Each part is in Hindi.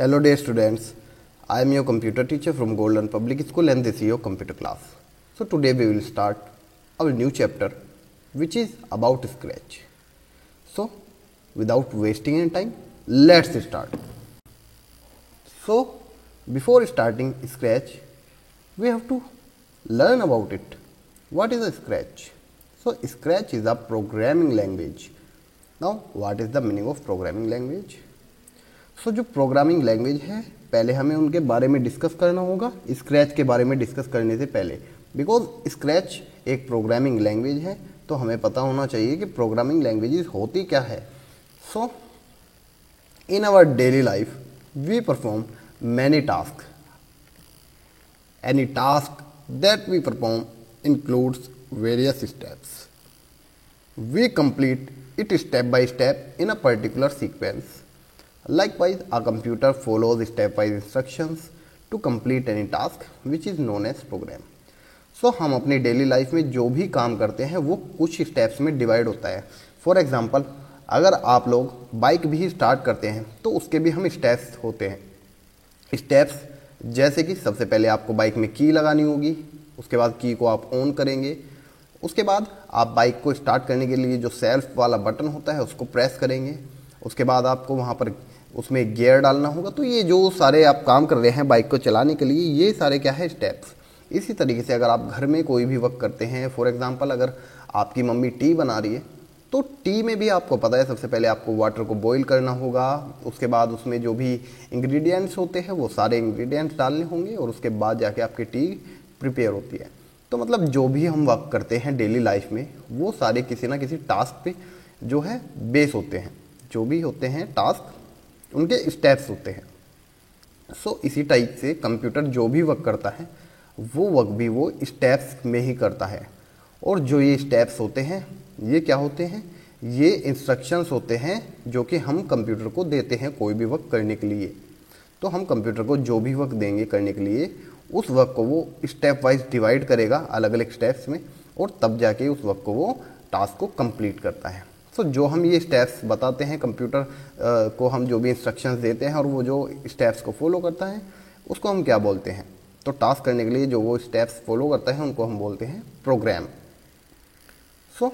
Hello dear students, I am your computer teacher from Golden Public School and this is your computer class. So today we will start our new chapter which is about Scratch. So without wasting any time, let's start. So before starting Scratch, we have to learn about it. What is a Scratch? So Scratch is a programming language. Now what is the meaning of programming language? सो जो प्रोग्रामिंग लैंग्वेज है पहले हमें उनके बारे में डिस्कस करना होगा स्क्रैच के बारे में डिस्कस करने से पहले, बिकॉज स्क्रैच एक प्रोग्रामिंग लैंग्वेज है तो हमें पता होना चाहिए कि प्रोग्रामिंग लैंग्वेजेस होती क्या है. So in our daily life we perform many task. Any task that we perform includes various steps. We complete it step by step in a particular sequence. Likewise, a computer follows step-wise instructions to complete any task which is known as program. So हम अपनी डेली लाइफ में जो भी काम करते हैं वो कुछ स्टेप्स में डिवाइड होता है. फॉर एग्जांपल, अगर आप लोग बाइक भी स्टार्ट करते हैं तो उसके भी हम स्टेप्स होते हैं. स्टेप्स जैसे कि सबसे पहले आपको बाइक में की लगानी होगी, उसके बाद की को आप ऑन करेंगे, उसके बाद आप बाइक को स्टार्ट करने के लिए जो सेल्फ वाला बटन होता है उसको प्रेस करेंगे, उसके बाद आपको वहाँ पर उसमें गियर डालना होगा. तो ये जो सारे आप काम कर रहे हैं बाइक को चलाने के लिए, ये सारे क्या है, स्टेप्स. इसी तरीके से अगर आप घर में कोई भी वर्क करते हैं, फॉर एग्जांपल अगर आपकी मम्मी टी बना रही है तो टी में भी आपको पता है सबसे पहले आपको वाटर को बॉईल करना होगा, उसके बाद उसमें जो भी इंग्रेडिएंट्स होते हैं वो सारे इंग्रेडिएंट्स डालने होंगे और उसके बाद जाके आपकी टी प्रिपेयर होती है. तो मतलब जो भी हम वर्क करते हैं डेली लाइफ में वो सारे किसी ना किसी टास्क पे जो है बेस होते हैं. जो भी होते हैं टास्क उनके स्टेप्स होते हैं. सो इसी टाइप से कंप्यूटर जो भी वर्क करता है वो वर्क भी वो स्टेप्स में ही करता है. और जो ये स्टेप्स होते हैं ये क्या होते हैं, ये इंस्ट्रक्शंस होते हैं जो कि हम कंप्यूटर को देते हैं कोई भी वर्क करने के लिए. तो हम कंप्यूटर को जो भी वर्क देंगे करने के लिए उस वर्क को वो स्टेप वाइज डिवाइड करेगा अलग अलग स्टेप्स में और तब जाके उस वर्क को वो टास्क को कंप्लीट करता है. तो जो हम ये स्टेप्स बताते हैं कंप्यूटर को, हम जो भी इंस्ट्रक्शंस देते हैं और वो जो स्टेप्स को फॉलो करता है उसको हम क्या बोलते हैं, तो टास्क करने के लिए जो वो स्टेप्स फॉलो करता है उनको हम बोलते हैं program. So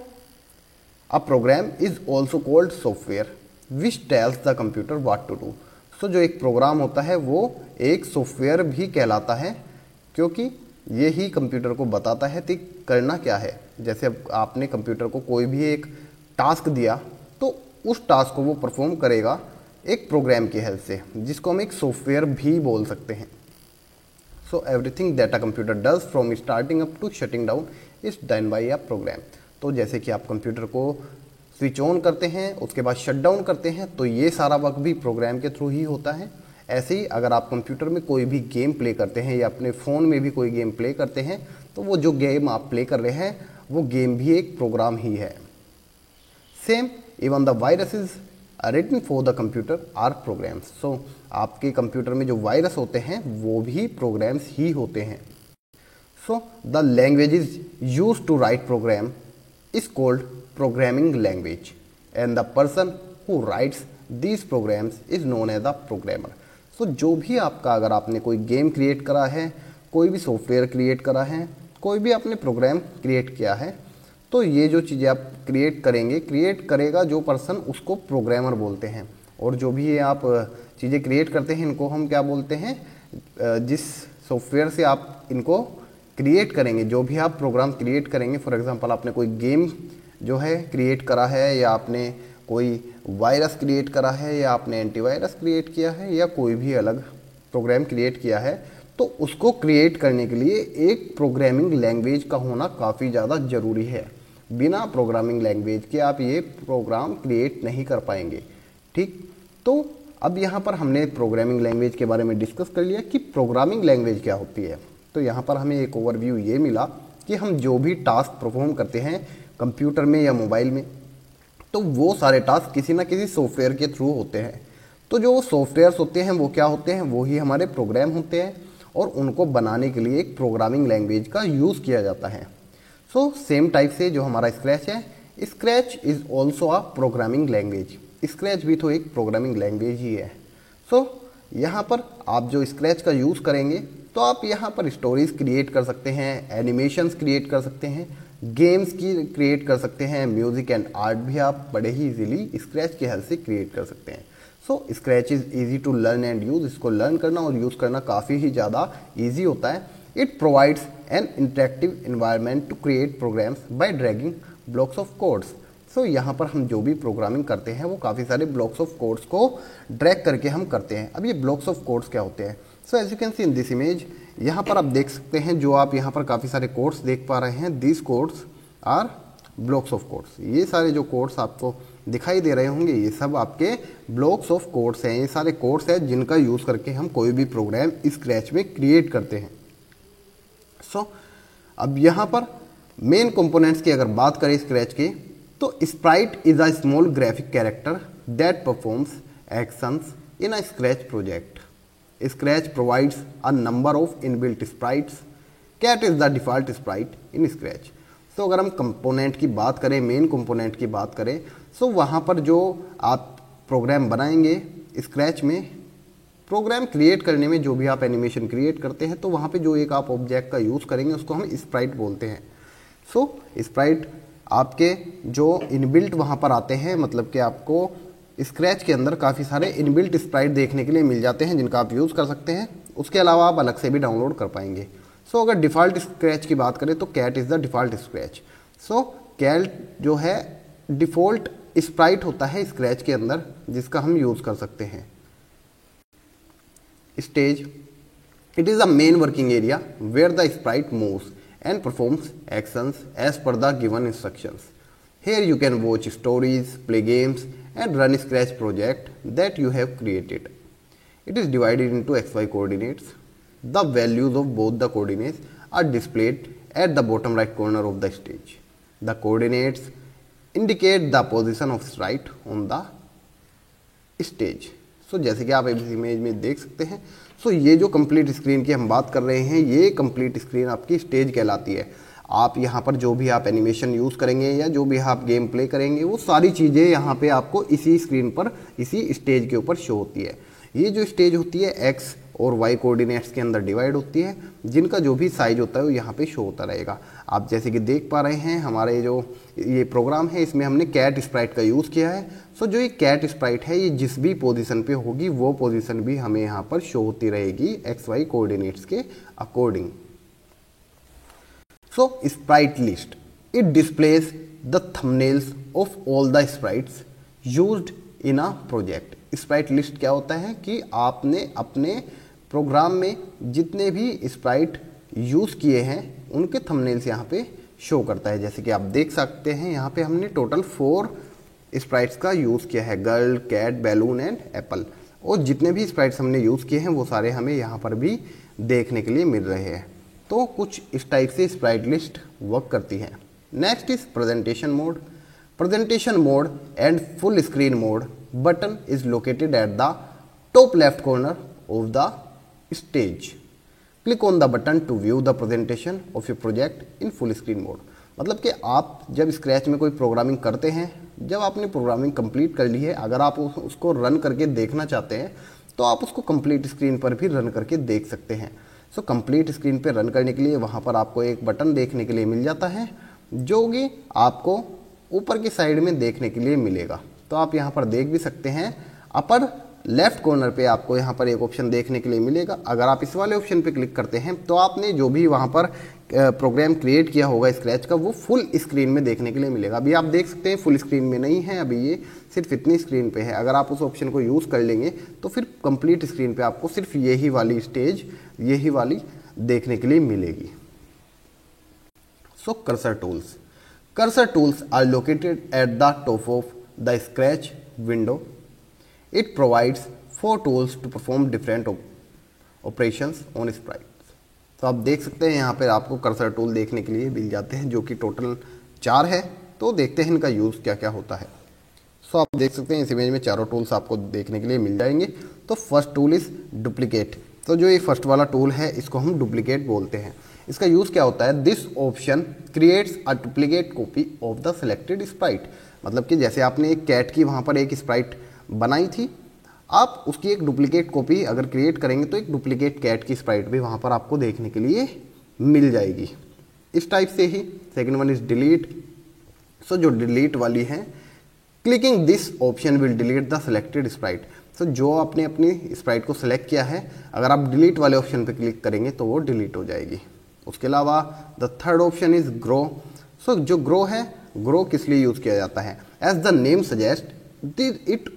a program is also called software which tells the computer what to do. So जो एक प्रोग्राम होता है वो एक सॉफ्टवेयर भी कहलाता है क्योंकि ये ही कंप्यूटर को बताता है कि करना क्या है. जैसे आपने कंप्यूटर को कोई भी एक टास्क दिया तो उस टास्क को वो परफॉर्म करेगा एक प्रोग्राम की हेल्प से, जिसको हम एक सॉफ्टवेयर भी बोल सकते हैं. So everything that a computer does from starting up to shutting down is done by a program. तो जैसे कि आप कंप्यूटर को स्विच ऑन करते हैं उसके बाद शट डाउन करते हैं तो ये सारा वर्क भी प्रोग्राम के थ्रू ही होता है. ऐसे ही अगर आप कंप्यूटर में कोई भी गेम प्ले करते हैं या अपने फ़ोन में भी कोई गेम प्ले करते हैं तो वो जो गेम आप प्ले कर रहे हैं वो गेम भी एक प्रोग्राम ही है. Same even the viruses written for the computer are programs. So आपके कंप्यूटर में जो वायरस होते हैं वो भी प्रोग्राम्स ही होते हैं. So the language is use to write program is called programming language and the person who writes these programs is known as a programmer. So जो भी आपका, अगर आपने कोई गेम क्रिएट करा है, कोई भी सॉफ्टवेयर क्रिएट करा है, कोई भी आपने प्रोग्राम क्रिएट किया है, तो ये जो चीज़ें आप क्रिएट करेंगे, क्रिएट करेगा जो पर्सन उसको प्रोग्रामर बोलते हैं. और जो भी ये आप चीज़ें क्रिएट करते हैं इनको हम क्या बोलते हैं, जिस सॉफ्टवेयर से आप इनको क्रिएट करेंगे, जो भी आप प्रोग्राम क्रिएट करेंगे, फॉर एग्जांपल आपने कोई गेम जो है क्रिएट करा है या आपने कोई वायरस क्रिएट करा है या आपने एंटीवायरस क्रिएट किया है या कोई भी अलग प्रोग्राम क्रिएट किया है, तो उसको क्रिएट करने के लिए एक प्रोग्रामिंग लैंग्वेज का होना काफ़ी ज़्यादा ज़रूरी है. बिना प्रोग्रामिंग लैंग्वेज के आप ये प्रोग्राम क्रिएट नहीं कर पाएंगे. ठीक, तो अब यहाँ पर हमने प्रोग्रामिंग लैंग्वेज के बारे में डिस्कस कर लिया कि प्रोग्रामिंग लैंग्वेज क्या होती है. तो यहाँ पर हमें एक ओवरव्यू ये मिला कि हम जो भी टास्क परफॉर्म करते हैं कंप्यूटर में या मोबाइल में, तो वो सारे टास्क किसी ना किसी सॉफ्टवेयर के थ्रू होते हैं. तो जो सॉफ्टवेयर्स होते हैं वो क्या होते हैं, वो ही हमारे प्रोग्राम होते हैं और उनको बनाने के लिए एक प्रोग्रामिंग लैंग्वेज का यूज़ किया जाता है. सो सेम टाइप से जो हमारा स्क्रैच है, scratch is also a programming language. Scratch भी तो एक प्रोग्रामिंग लैंग्वेज ही है. सो यहाँ पर आप जो स्क्रैच का यूज़ करेंगे तो आप यहाँ पर स्टोरीज क्रिएट कर सकते हैं, एनिमेशंस क्रिएट कर सकते हैं, गेम्स की क्रिएट कर सकते हैं, म्यूज़िक एंड आर्ट भी आप बड़े ही इजीली स्क्रैच की हेल्प से क्रिएट कर सकते हैं। So Scratch is easy to learn and use. इसको लर्न करना और यूज़ करना काफ़ी ही ज़्यादा ईजी होता है। It provides an interactive environment to create programs by dragging blocks of codes. So यहाँ पर हम जो भी प्रोग्रामिंग करते हैं वो काफ़ी सारे ब्लॉक्स ऑफ कोड्स को ड्रैग करके हम करते हैं। अब ये ब्लॉक्स ऑफ कोड्स क्या होते हैं? So as you can see in this image, यहाँ पर आप देख सकते हैं, जो आप यहाँ पर काफ़ी सारे कोड्स देख पा रहे हैं, this codes are blocks of codes. ये सारे जो कोड्स आपको दिखाई दे रहे होंगे ये सब आपके ब्लॉक्स ऑफ कोड्स हैं। ये सारे कोड्स हैं जिनका यूज़ करके हम कोई भी प्रोग्राम स्क्रैच में क्रिएट करते हैं। सो अब यहाँ पर मेन कंपोनेंट्स की अगर बात करें स्क्रैच की, तो sprite is a small graphic character that performs actions in a Scratch project. Scratch provides a number of inbuilt sprites. Cat is the default sprite in Scratch. तो अगर हम कंपोनेंट की बात करें, मेन कंपोनेंट की बात करें, सो वहाँ पर जो आप प्रोग्राम बनाएंगे स्क्रैच में, प्रोग्राम क्रिएट करने में जो भी आप एनिमेशन क्रिएट करते हैं, तो वहाँ पे जो एक आप ऑब्जेक्ट का यूज़ करेंगे उसको हम स्प्राइट बोलते हैं। सो स्प्राइट आपके जो इनबिल्ट वहाँ पर आते हैं, मतलब कि आपको स्क्रैच के अंदर काफ़ी सारे इनबिल्ट स्प्राइट देखने के लिए मिल जाते हैं जिनका आप यूज़ कर सकते हैं। उसके अलावा आप अलग से भी डाउनलोड कर पाएंगे। सो अगर डिफ़ॉल्ट स्क्रैच की बात करें तो cat is the default Scratch. So cat जो है डिफ़ॉल्ट स्प्राइट होता है स्क्रैच के अंदर जिसका हम यूज़ कर सकते हैं। Stage, it is the main working area where the sprite moves and performs actions as per the given instructions. Here you can watch stories, play games and run Scratch project that you have created. It is divided into XY coordinates. The values of both the coordinates are displayed at the bottom right corner of the stage. The coordinates indicate the position of sprite on the stage. सो जैसे कि आप इस इमेज में देख सकते हैं, सो ये जो कंप्लीट स्क्रीन की हम बात कर रहे हैं, ये कंप्लीट स्क्रीन आपकी स्टेज कहलाती है। आप यहाँ पर जो भी आप एनिमेशन यूज़ करेंगे या जो भी आप गेम प्ले करेंगे, वो सारी चीज़ें यहाँ पे आपको इसी स्क्रीन पर, इसी स्टेज के ऊपर शो होती है। ये जो स्टेज होती है एक्स और वाई कोऑर्डिनेट्स के अंदर डिवाइड होती है, जिनका जो भी साइज होता है वो यहाँ पे शो होता रहेगा। आप जैसे कि देख पा रहे हैं हमारे जो ये प्रोग्राम है इसमें हमने कैट स्प्राइट का यूज़ किया है। सो जो ये कैट स्प्राइट है ये जिस भी पोजीशन पे होगी वो पोजीशन भी हमें यहाँ पर शो होती रहेगी एक्स वाई कोऑर्डिनेट्स के according. So Sprite list, it displays the thumbnails of all the sprites used in a project. Sprite list क्या होता है कि आपने अपने प्रोग्राम में जितने भी स्प्राइट यूज़ किए हैं उनके थंबनेल्स यहाँ पे शो करता है। जैसे कि आप देख सकते हैं यहाँ पे हमने टोटल 4 स्प्राइट्स का यूज़ किया है, girl, cat, balloon and apple. और जितने भी स्प्राइट्स हमने यूज़ किए हैं वो सारे हमें यहाँ पर भी देखने के लिए मिल रहे हैं। तो कुछ इस टाइप से स्प्राइट लिस्ट वर्क करती है। Next is presentation mode. Presentation mode and full screen mode button is located at the top left corner of the stage. Click on the button to view the presentation of your project in full screen mode. मतलब कि आप जब स्क्रैच में कोई प्रोग्रामिंग करते हैं, जब आपने प्रोग्रामिंग कंप्लीट कर ली है, अगर आप उसको रन करके देखना चाहते हैं तो आप उसको कंप्लीट स्क्रीन पर भी रन करके देख सकते हैं। सो कंप्लीट स्क्रीन पर रन करने के लिए वहाँ पर आपको एक बटन देखने के लिए मिल जाता है जो कि आपको ऊपर की साइड में देखने के लिए मिलेगा। तो आप यहाँ पर देख भी सकते हैं, अपर लेफ्ट कॉर्नर पे आपको यहाँ पर एक ऑप्शन देखने के लिए मिलेगा। अगर आप इस वाले ऑप्शन पे क्लिक करते हैं तो आपने जो भी वहाँ पर प्रोग्राम क्रिएट किया होगा स्क्रैच का वो फुल स्क्रीन में देखने के लिए मिलेगा। अभी आप देख सकते हैं फुल स्क्रीन में नहीं है, अभी ये सिर्फ इतनी स्क्रीन पे है। अगर आप उस ऑप्शन को यूज़ कर लेंगे तो फिर कंप्लीट स्क्रीन पे आपको सिर्फ यही वाली स्टेज, यही वाली देखने के लिए मिलेगी। So cursor tools, cursor tools are located at the top of the Scratch window. It provides 4 tools to perform different operations on sprites। तो आप देख सकते हैं यहाँ पर आपको कर्सर टूल देखने के लिए मिल जाते हैं जो कि टोटल 4 है। तो देखते हैं इनका यूज़ क्या क्या होता है। सो आप देख सकते हैं इस इमेज में चारों टूल्स आपको देखने के लिए मिल जाएंगे। तो फर्स्ट टूल इज़ डुप्लीकेट। तो जो ये फर्स्ट वाला टूल है इसको हम डुप्लीकेट बोलते हैं। इसका यूज़ क्या होता है? This option creates a duplicate copy of the selected Sprite. मतलब कि जैसे आपने एक कैट की वहाँ पर एक स्प्राइट बनाई थी, आप उसकी एक डुप्लीकेट कॉपी अगर क्रिएट करेंगे तो एक डुप्लीकेट कैट की स्प्राइट भी वहाँ पर आपको देखने के लिए मिल जाएगी। इस टाइप से ही second one is delete. So जो डिलीट वाली है, clicking this option will delete the selected sprite. So जो आपने अपनी स्प्राइट को सिलेक्ट किया है, अगर आप डिलीट वाले ऑप्शन पे क्लिक करेंगे तो वो डिलीट हो जाएगी। उसके अलावा the third option is grow. So जो ग्रो है, ग्रो किस लिए यूज किया जाता है? As the name suggest it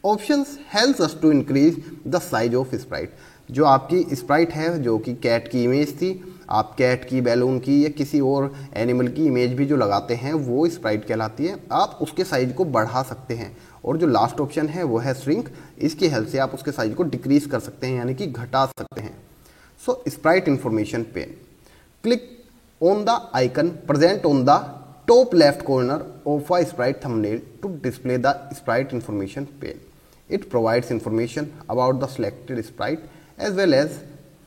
options helps us to increase the size of sprite. जो आपकी स्प्राइट है, जो कि कैट की इमेज थी, आप कैट की, बैलून की या किसी और एनिमल की इमेज भी जो लगाते हैं वो स्प्राइट कहलाती है। आप उसके साइज को बढ़ा सकते हैं। और जो लास्ट ऑप्शन है वो है श्रिंक। इसकी हेल्प से आप उसके साइज को डिक्रीज कर सकते हैं, यानी कि घटा सकते हैं। So sprite information pane, click on the icon present on the top left corner of a sprite thumbnail to display the sprite information pane. It provides information about the selected sprite as well as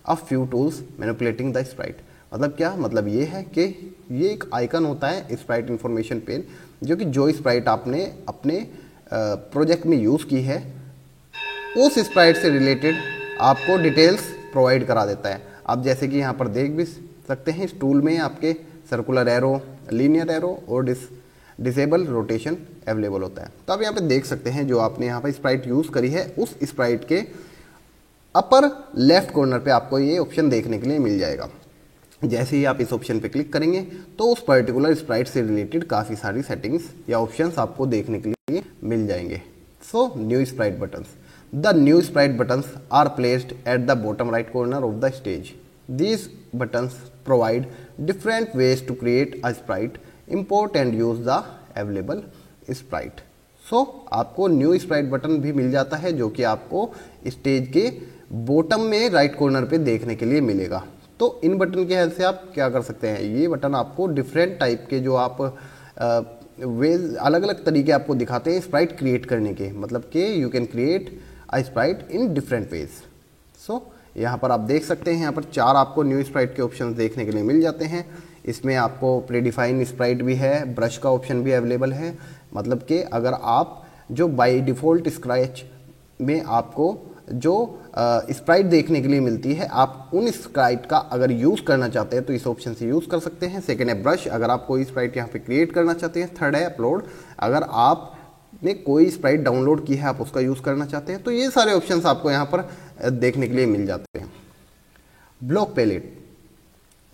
a few tools manipulating the sprite. मतलब क्या? मतलब ये है कि ये एक आइकन होता है स्प्राइट इंफॉर्मेशन पेन, जो कि जो स्प्राइट आपने अपने प्रोजेक्ट में यूज़ की है उस स्प्राइट से रिलेटेड आपको डिटेल्स प्रोवाइड करा देता है। आप जैसे कि यहाँ पर देख भी सकते हैं, इस टूल में आपके सर्कुलर एरो, लीनियर एरो और डिसेबल रोटेशन अवेलेबल होता है। तो आप यहाँ पे देख सकते हैं जो आपने यहाँ पर स्प्राइट यूज़ करी है उस स्प्राइट के अपर लेफ्ट कॉर्नर पे आपको ये ऑप्शन देखने के लिए मिल जाएगा। जैसे ही आप इस ऑप्शन पे क्लिक करेंगे तो उस पर्टिकुलर स्प्राइट से रिलेटेड काफ़ी सारी सेटिंग्स या ऑप्शंस आपको देखने के लिए मिल जाएंगे। So new sprite buttons, the new sprite buttons are placed at the bottom right corner of the stage. These buttons provide different ways to create a sprite, import and use the available sprite. So आपको न्यू स्प्राइट बटन भी मिल जाता है, जो कि आपको स्टेज के बॉटम में राइट कॉर्नर पे देखने के लिए मिलेगा। तो इन बटन की हेल्प से आप क्या कर सकते हैं, ये बटन आपको डिफरेंट टाइप के जो आप वेज, अलग अलग तरीके आपको दिखाते हैं स्प्राइट क्रिएट करने के। मतलब कि you can create a sprite in different ways. So यहाँ पर आप देख सकते हैं, यहाँ पर 4 आपको न्यू स्प्राइट के ऑप्शंस देखने के लिए मिल जाते हैं। इसमें आपको प्रीडिफाइन स्प्राइट भी है, ब्रश का ऑप्शन भी अवेलेबल है। मतलब कि अगर आप जो बाय डिफ़ॉल्ट स्क्रैच में आपको जो स्प्राइट देखने के लिए मिलती है, आप उन स्प्राइट का अगर यूज़ करना चाहते हैं तो इस ऑप्शन से यूज़ कर सकते हैं। सेकेंड है ब्रश, अगर आप कोई स्प्राइट यहाँ पे क्रिएट करना चाहते हैं। थर्ड है अपलोड, अगर आपने कोई स्प्राइट डाउनलोड की है आप उसका यूज़ करना चाहते हैं। तो ये सारे ऑप्शंस आपको यहाँ पर देखने के लिए मिल जाते हैं। Block palette,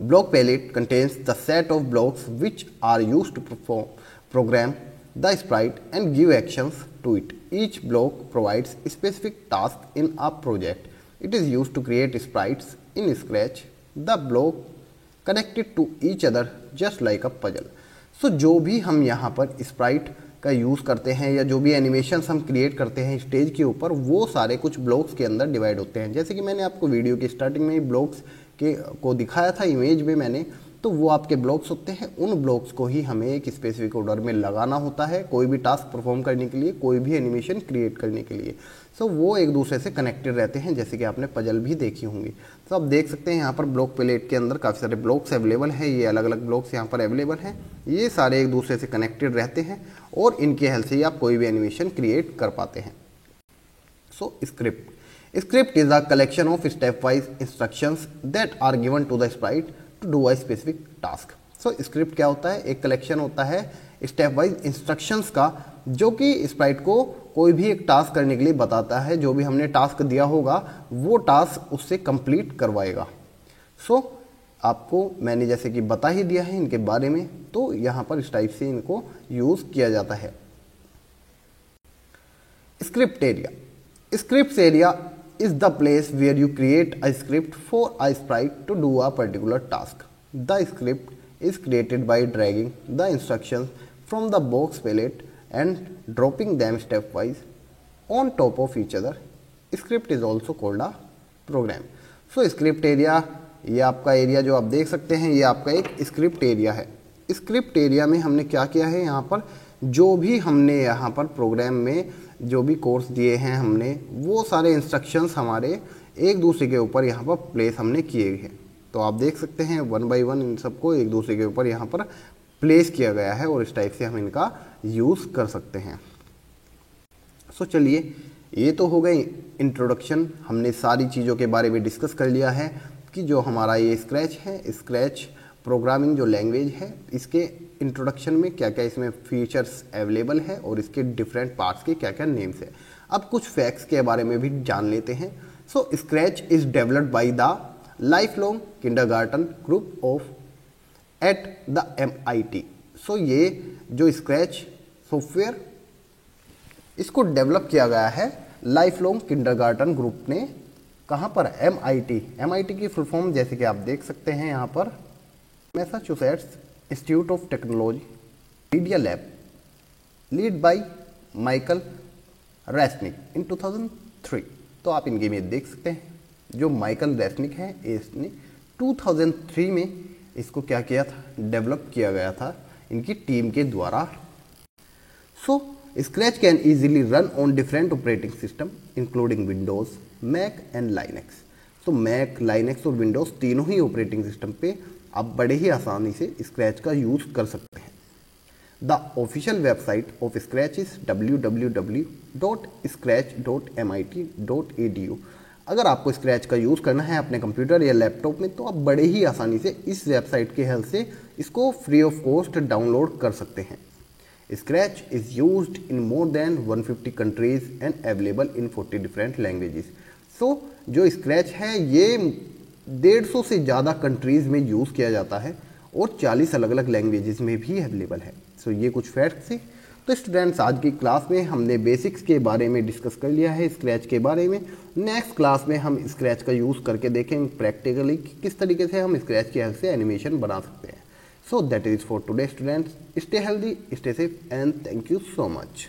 block palette contains the set of blocks which are used to program the sprite and give actions to it. Each block provides a specific task in a project. It is used to create sprites in Scratch. The block connected to each other just like a puzzle. So जो भी हम यहाँ पर sprite का यूज़ करते हैं या जो भी एनिमेशंस हम क्रिएट करते हैं स्टेज के ऊपर, वो सारे कुछ ब्लॉक्स के अंदर डिवाइड होते हैं। जैसे कि मैंने आपको वीडियो की स्टार्टिंग में ही ब्लॉक्स को दिखाया था इमेज में मैंने, तो वो आपके ब्लॉक्स होते हैं। उन ब्लॉक्स को ही हमें एक स्पेसिफिक ऑर्डर में लगाना होता है कोई भी टास्क परफॉर्म करने के लिए, कोई भी एनिमेशन क्रिएट करने के लिए। सो वो एक दूसरे से कनेक्टेड रहते हैं, जैसे कि आपने पजल भी देखी होंगी। तो आप देख सकते हैं यहाँ पर ब्लॉक पैलेट के अंदर काफ़ी सारे ब्लॉक्स अवेलेबल हैं। ये अलग अलग ब्लॉक्स यहाँ पर अवेलेबल हैं। ये सारे एक दूसरे से कनेक्टेड रहते हैं और इनके हेल्प से ही आप कोई भी एनिमेशन क्रिएट कर पाते हैं। सो script, script is a collection of stepwise instructions that are given to the sprite to do a specific task. So script क्या होता है? एक कलेक्शन होता है स्टेप वाइज इंस्ट्रक्शंस का, जो कि स्प्राइट को कोई भी एक टास्क करने के लिए बताता है। जो भी हमने टास्क दिया होगा वो टास्क उससे कंप्लीट करवाएगा। सो आपको मैंने जैसे कि बता ही दिया है इनके बारे में, तो यहाँ पर इस टाइप से इनको यूज़ किया जाता है। Script area, script area is the place where you create a script for a sprite to do a particular task. The script is created by dragging the instructions from the box palette and dropping them stepwise on top of each other. Script is also called a program. So script area, ये आपका एरिया जो आप देख सकते हैं, ये आपका एक स्क्रिप्ट एरिया है। स्क्रिप्ट एरिया में हमने क्या किया है, यहाँ पर जो भी हमने यहाँ पर प्रोग्राम में जो भी कोर्स दिए हैं हमने, वो सारे इंस्ट्रक्शंस हमारे एक दूसरे के ऊपर यहाँ पर प्लेस हमने किए हैं। तो आप देख सकते हैं 1 बाय 1 इन सबको एक दूसरे के ऊपर यहाँ पर प्लेस किया गया है और इस टाइप से हम इनका यूज़ कर सकते हैं। सो चलिए ये तो हो गई इंट्रोडक्शन, हमने सारी चीज़ों के बारे में डिस्कस कर लिया है कि जो हमारा ये स्क्रैच है, स्क्रैच प्रोग्रामिंग जो लैंग्वेज है, इसके इंट्रोडक्शन में क्या क्या इसमें फीचर्स अवेलेबल है और इसके डिफरेंट पार्ट्स के क्या क्या नेम्स है। अब कुछ फैक्ट्स के बारे में भी जान लेते हैं। So Scratch is developed by the life long kindergarten group of at the MIT। So ये जो स्क्रैच सॉफ्टवेयर इसको डेवलप किया गया है लाइफ लॉन्ग किंडरगार्टन ग्रुप ने, कहाँ पर? MIT की फुल फॉर्म जैसे कि आप देख सकते हैं यहाँ पर, Massachusetts Institute of Technology Media Lab, led by Michael Resnick in 2003। तो आप इनके में देख सकते हैं जो माइकल रेस्निक है, इसने 2003 में इसको क्या किया था, डेवलप किया गया था इनकी टीम के द्वारा। So Scratch can easily run on different operating system including Windows, Mac and Linux. तो मैक, लाइनेक्स और विंडोज तीनों ही ऑपरेटिंग सिस्टम पे आप बड़े ही आसानी से स्क्रैच का यूज़ कर सकते हैं। The official website of scratch is www.scratch.mit.edu। अगर आपको स्क्रैच का यूज़ करना है अपने कंप्यूटर या लैपटॉप में तो आप बड़े ही आसानी से इस वेबसाइट के हेल्प से इसको फ्री ऑफ कॉस्ट डाउनलोड कर सकते हैं। Scratch is used in more than 150 countries and available in 40 different languages. So जो स्क्रैच है ये 150 से ज़्यादा कंट्रीज़ में यूज़ किया जाता है और 40 अलग अलग लैंग्वेजेस में भी अवेलेबल है। सो ये कुछ फैक्ट्स थे। तो स्टूडेंट्स, आज की क्लास में हमने बेसिक्स के बारे में डिस्कस कर लिया है स्क्रैच के बारे में। नेक्स्ट क्लास में हम स्क्रैच का यूज़ करके देखेंगे प्रैक्टिकली किस तरीके से हम स्क्रैच की हेल्प से एनिमेशन बना सकते हैं। So that is for today students. Stay healthy, stay safe and thank you so much.